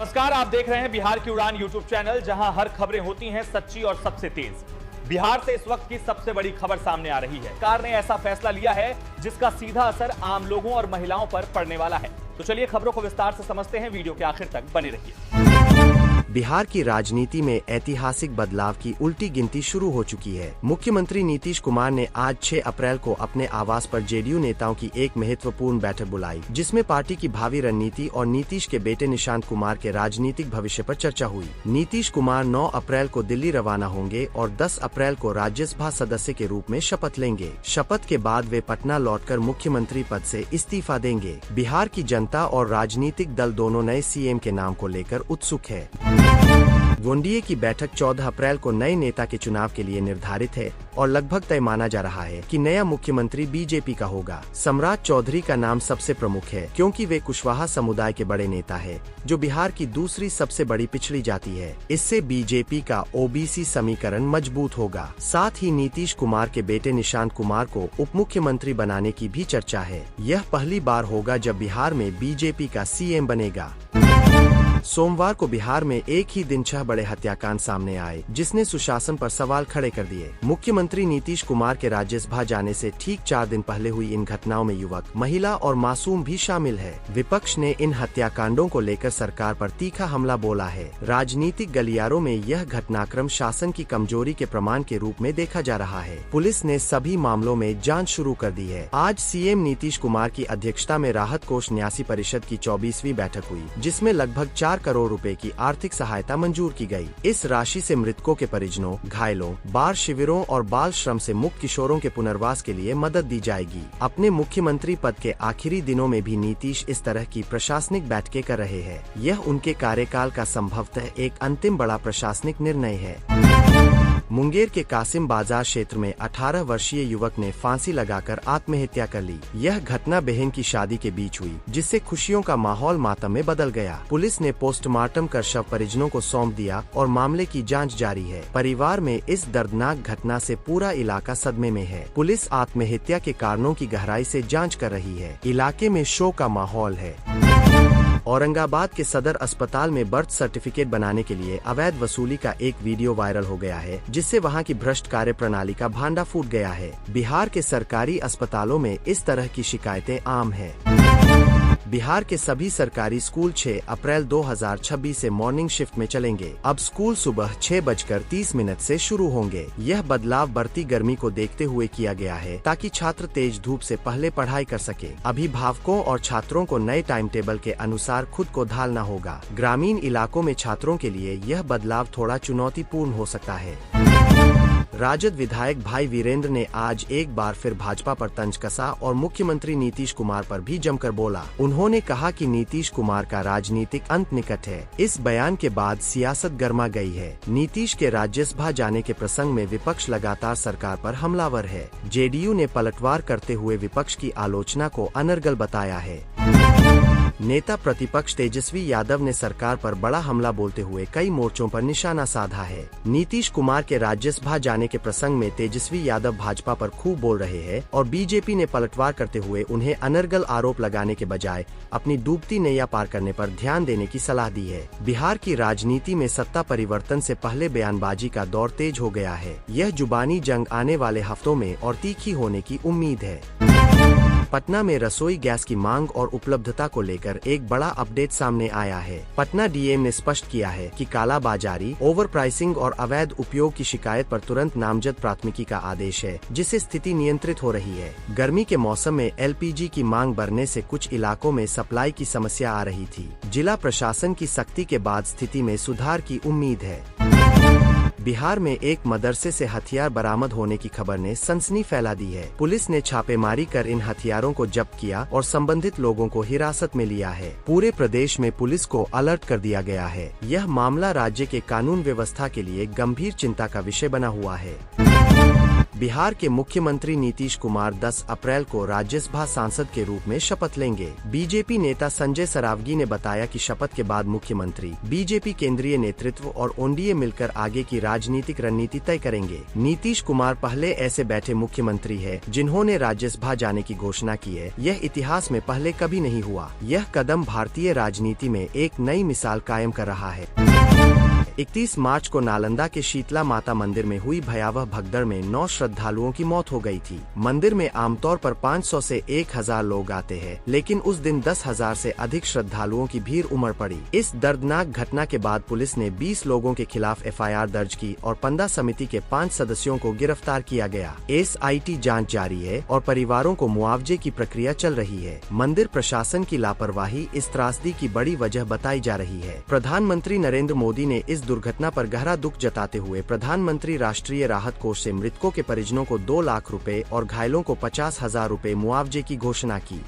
नमस्कार, आप देख रहे हैं बिहार की उड़ान यूट्यूब चैनल, जहां हर खबरें होती हैं सच्ची और सबसे तेज। बिहार से इस वक्त की सबसे बड़ी खबर सामने आ रही है। सरकार ने ऐसा फैसला लिया है जिसका सीधा असर आम लोगों और महिलाओं पर पड़ने वाला है। तो चलिए खबरों को विस्तार से समझते हैं, वीडियो के आखिर तक बने रहिए। बिहार की राजनीति में ऐतिहासिक बदलाव की उल्टी गिनती शुरू हो चुकी है। मुख्यमंत्री नीतीश कुमार ने आज 6 अप्रैल को अपने आवास पर जेडीयू नेताओं की एक महत्वपूर्ण बैठक बुलाई, जिसमें पार्टी की भावी रणनीति और नीतीश के बेटे निशांत कुमार के राजनीतिक भविष्य पर चर्चा हुई। नीतीश कुमार 9 अप्रैल को दिल्ली रवाना होंगे और 10 अप्रैल को राज्यसभा सदस्य के रूप में शपथ लेंगे। शपथ के बाद वे पटना लौटकर मुख्यमंत्री पद से इस्तीफा देंगे। बिहार की जनता और राजनीतिक दल दोनों नए सीएम के नाम को लेकर उत्सुक है। एनडीए की बैठक 14 अप्रैल को नए नेता के चुनाव के लिए निर्धारित है और लगभग तय माना जा रहा है कि नया मुख्यमंत्री बीजेपी का होगा। सम्राट चौधरी का नाम सबसे प्रमुख है, क्योंकि वे कुशवाहा समुदाय के बड़े नेता है, जो बिहार की दूसरी सबसे बड़ी पिछड़ी जाति है। इससे बीजेपी का ओबीसी समीकरण मजबूत होगा। साथ ही नीतीश कुमार के बेटे निशांत कुमार को उप मुख्यमंत्री बनाने की भी चर्चा है। यह पहली बार होगा जब बिहार में बीजेपी का सीएम बनेगा। सोमवार को बिहार में एक ही दिन 6 बड़े हत्याकांड सामने आए, जिसने सुशासन पर सवाल खड़े कर दिए। मुख्यमंत्री नीतीश कुमार के राज्यसभा जाने से ठीक 4 दिन पहले हुई इन घटनाओं में युवक, महिला और मासूम भी शामिल है। विपक्ष ने इन हत्याकांडों को लेकर सरकार पर तीखा हमला बोला है। राजनीतिक गलियारों में यह घटनाक्रम शासन की कमजोरी के प्रमाण के रूप में देखा जा रहा है। पुलिस ने सभी मामलों में जाँच शुरू कर दी है। आज सीएम नीतीश कुमार की अध्यक्षता में राहत कोष न्यासी परिषद की 24वीं बैठक हुई, जिसमें लगभग 4 करोड़ रुपए की आर्थिक सहायता मंजूर की गई। इस राशि से मृतकों के परिजनों, घायलों, बाल शिविरों और बाल श्रम से मुक्त किशोरों के पुनर्वास के लिए मदद दी जाएगी। अपने मुख्यमंत्री पद के आखिरी दिनों में भी नीतीश इस तरह की प्रशासनिक बैठकें कर रहे हैं। यह उनके कार्यकाल का संभवतः एक अंतिम बड़ा प्रशासनिक निर्णय है। मुंगेर के कासिम बाजार क्षेत्र में 18 वर्षीय युवक ने फांसी लगाकर आत्महत्या कर ली। यह घटना बहन की शादी के बीच हुई, जिससे खुशियों का माहौल मातम में बदल गया। पुलिस ने पोस्टमार्टम कर शव परिजनों को सौंप दिया और मामले की जांच जारी है। परिवार में इस दर्दनाक घटना से पूरा इलाका सदमे में है। पुलिस आत्महत्या के कारणों की गहराई से जाँच कर रही है। इलाके में शोक का माहौल है। औरंगाबाद के सदर अस्पताल में बर्थ सर्टिफिकेट बनाने के लिए अवैध वसूली का एक वीडियो वायरल हो गया है, जिससे वहां की भ्रष्ट कार्य प्रणाली का भांडा फूट गया है। बिहार के सरकारी अस्पतालों में इस तरह की शिकायतें आम है। बिहार के सभी सरकारी स्कूल 6 अप्रैल 2026 से मॉर्निंग शिफ्ट में चलेंगे। अब स्कूल सुबह 6:30 से शुरू होंगे। यह बदलाव बढ़ती गर्मी को देखते हुए किया गया है, ताकि छात्र तेज धूप से पहले पढ़ाई कर सके। अभिभावकों और छात्रों को नए टाइम टेबल के अनुसार खुद को ढालना होगा। ग्रामीण इलाकों में छात्रों के लिए यह बदलाव थोड़ा चुनौतीपूर्ण हो सकता है। राजद विधायक भाई वीरेंद्र ने आज एक बार फिर भाजपा पर तंज कसा और मुख्यमंत्री नीतीश कुमार पर भी जमकर बोला। उन्होंने कहा कि नीतीश कुमार का राजनीतिक अंत निकट है। इस बयान के बाद सियासत गर्मा गई है। नीतीश के राज्यसभा जाने के प्रसंग में विपक्ष लगातार सरकार पर हमलावर है। जेडीयू ने पलटवार करते हुए विपक्ष की आलोचना को अनर्गल बताया है। नेता प्रतिपक्ष तेजस्वी यादव ने सरकार पर बड़ा हमला बोलते हुए कई मोर्चों पर निशाना साधा है। नीतीश कुमार के राज्यसभा जाने के प्रसंग में तेजस्वी यादव भाजपा पर खूब बोल रहे हैं और बीजेपी ने पलटवार करते हुए उन्हें अनर्गल आरोप लगाने के बजाय अपनी डूबती नैया पार करने पर ध्यान देने की सलाह दी है। बिहार की राजनीति में सत्ता परिवर्तन से पहले बयानबाजी का दौर तेज हो गया है। यह जुबानी जंग आने वाले हफ्तों में और तीखी होने की उम्मीद है। पटना में रसोई गैस की मांग और उपलब्धता को लेकर एक बड़ा अपडेट सामने आया है। पटना डीएम ने स्पष्ट किया है कि कालाबाजारी, ओवर प्राइसिंग और अवैध उपयोग की शिकायत पर तुरंत नामजद प्राथमिकी का आदेश है, जिससे स्थिति नियंत्रित हो रही है। गर्मी के मौसम में एलपीजी की मांग बढ़ने से कुछ इलाकों में सप्लाई की समस्या आ रही थी। जिला प्रशासन की सख्ती के बाद स्थिति में सुधार की उम्मीद है। बिहार में एक मदरसे से हथियार बरामद होने की खबर ने सनसनी फैला दी है। पुलिस ने छापेमारी कर इन हथियारों को जब्त किया और संबंधित लोगों को हिरासत में लिया है। पूरे प्रदेश में पुलिस को अलर्ट कर दिया गया है। यह मामला राज्य के कानून व्यवस्था के लिए गंभीर चिंता का विषय बना हुआ है। बिहार के मुख्यमंत्री नीतीश कुमार 10 अप्रैल को राज्यसभा सांसद के रूप में शपथ लेंगे। बीजेपी नेता संजय सरावगी ने बताया कि शपथ के बाद मुख्यमंत्री, बीजेपी केंद्रीय नेतृत्व और एनडीए मिलकर आगे की राजनीतिक रणनीति तय करेंगे। नीतीश कुमार पहले ऐसे बैठे मुख्यमंत्री है जिन्होंने राज्यसभा जाने की घोषणा की है। यह इतिहास में पहले कभी नहीं हुआ। यह कदम भारतीय राजनीति में एक नई मिसाल कायम कर रहा है। 31 मार्च को नालंदा के शीतला माता मंदिर में हुई भयावह भगदड़ में 9 श्रद्धालुओं की मौत हो गई थी। मंदिर में आमतौर पर 500 से 1000 लोग आते हैं, लेकिन उस दिन 10,000 से अधिक श्रद्धालुओं की भीड़ उमड़ पड़ी। इस दर्दनाक घटना के बाद पुलिस ने 20 लोगों के खिलाफ FIR दर्ज की और 15 समिति के 5 सदस्यों को गिरफ्तार किया गया। SIT जाँच जारी है और परिवारों को मुआवजे की प्रक्रिया चल रही है। मंदिर प्रशासन की लापरवाही इस त्रासदी की बड़ी वजह बताई जा रही है। प्रधानमंत्री नरेंद्र मोदी ने इस दुर्घटना पर गहरा दुख जताते हुए प्रधानमंत्री राष्ट्रीय राहत कोष से मृतकों के परिजनों को 2 लाख रुपए और घायलों को 50,000 रुपए मुआवजे की घोषणा की।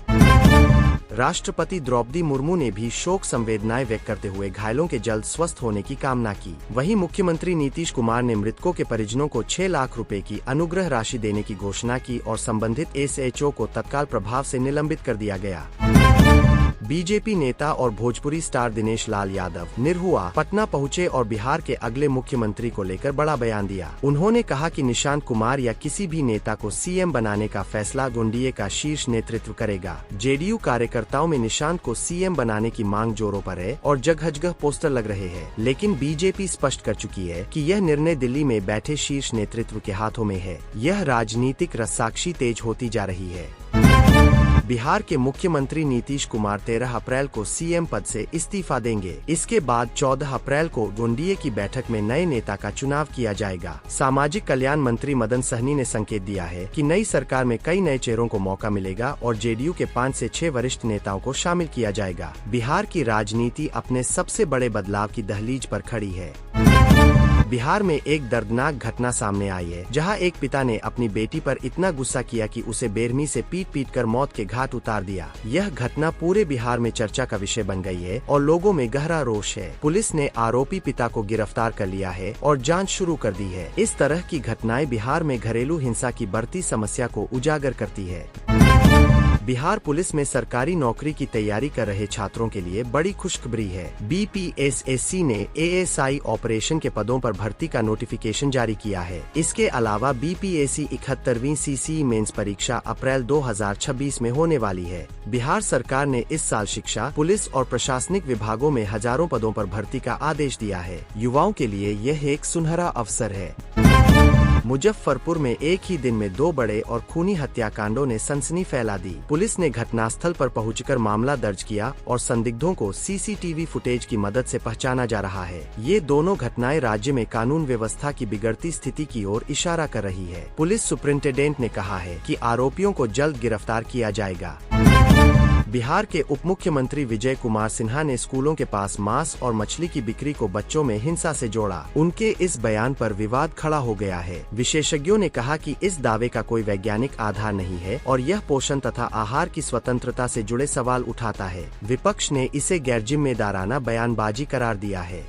राष्ट्रपति द्रौपदी मुर्मू ने भी शोक संवेदनाएं व्यक्त करते हुए घायलों के जल्द स्वस्थ होने की कामना की। वहीं मुख्यमंत्री नीतीश कुमार ने मृतकों के परिजनों को 6 लाख रुपए की अनुग्रह राशि देने की घोषणा की और संबंधित SHO को तत्काल प्रभाव से निलंबित कर दिया गया। बीजेपी नेता और भोजपुरी स्टार दिनेश लाल यादव निरहुआ पटना पहुंचे और बिहार के अगले मुख्यमंत्री को लेकर बड़ा बयान दिया। उन्होंने कहा कि निशांत कुमार या किसी भी नेता को CM बनाने का फैसला एनडीए का शीर्ष नेतृत्व करेगा। JDU कार्यकर्ताओं में निशांत को CM बनाने की मांग जोरों पर है और जगह-जगह पोस्टर लग रहे हैं, लेकिन बीजेपी स्पष्ट कर चुकी है कि यह निर्णय दिल्ली में बैठे शीर्ष नेतृत्व के हाथों में है। यह राजनीतिक रस्साकशी तेज होती जा रही है। बिहार के मुख्यमंत्री नीतीश कुमार 13 अप्रैल को CM पद से इस्तीफा देंगे। इसके बाद 14 अप्रैल को एनडीए की बैठक में नए नेता का चुनाव किया जाएगा। सामाजिक कल्याण मंत्री मदन सहनी ने संकेत दिया है कि नई सरकार में कई नए चेहरों को मौका मिलेगा और JDU के 5 से 6 वरिष्ठ नेताओं को शामिल किया जाएगा। बिहार की राजनीति अपने सबसे बड़े बदलाव की दहलीज पर खड़ी है। बिहार में एक दर्दनाक घटना सामने आई है, जहां एक पिता ने अपनी बेटी पर इतना गुस्सा किया कि उसे बेरहमी से पीट कर मौत के घाट उतार दिया। यह घटना पूरे बिहार में चर्चा का विषय बन गई है और लोगों में गहरा रोष है। पुलिस ने आरोपी पिता को गिरफ्तार कर लिया है और जांच शुरू कर दी है। इस तरह की घटनाएं बिहार में घरेलू हिंसा की बढ़ती समस्या को उजागर करती है। बिहार पुलिस में सरकारी नौकरी की तैयारी कर रहे छात्रों के लिए बड़ी खुशखबरी है। BPSSC ने ASI ऑपरेशन के पदों पर भर्ती का नोटिफिकेशन जारी किया है। इसके अलावा BPSC 71वीं CCE मेंस परीक्षा अप्रैल 2026 में होने वाली है। बिहार सरकार ने इस साल शिक्षा, पुलिस और प्रशासनिक विभागों में हजारों पदों पर भर्ती का आदेश दिया है। युवाओं के लिए यह एक सुनहरा अवसर है। मुजफ्फरपुर में एक ही दिन में 2 बड़े और खूनी हत्याकांडों ने सनसनी फैला दी। पुलिस ने घटनास्थल पर पहुंचकर मामला दर्ज किया और संदिग्धों को CCTV फुटेज की मदद से पहचाना जा रहा है। ये दोनों घटनाएं राज्य में कानून व्यवस्था की बिगड़ती स्थिति की ओर इशारा कर रही है। पुलिस सुपरिंटेंडेंट ने कहा है कि आरोपियों को जल्द गिरफ्तार किया जाएगा। बिहार के उप मुख्यमंत्री विजय कुमार सिन्हा ने स्कूलों के पास मांस और मछली की बिक्री को बच्चों में हिंसा से जोड़ा। उनके इस बयान पर विवाद खड़ा हो गया है। विशेषज्ञों ने कहा कि इस दावे का कोई वैज्ञानिक आधार नहीं है और यह पोषण तथा आहार की स्वतंत्रता से जुड़े सवाल उठाता है। विपक्ष ने इसे गैरजिम्मेदाराना बयानबाजी करार दिया है।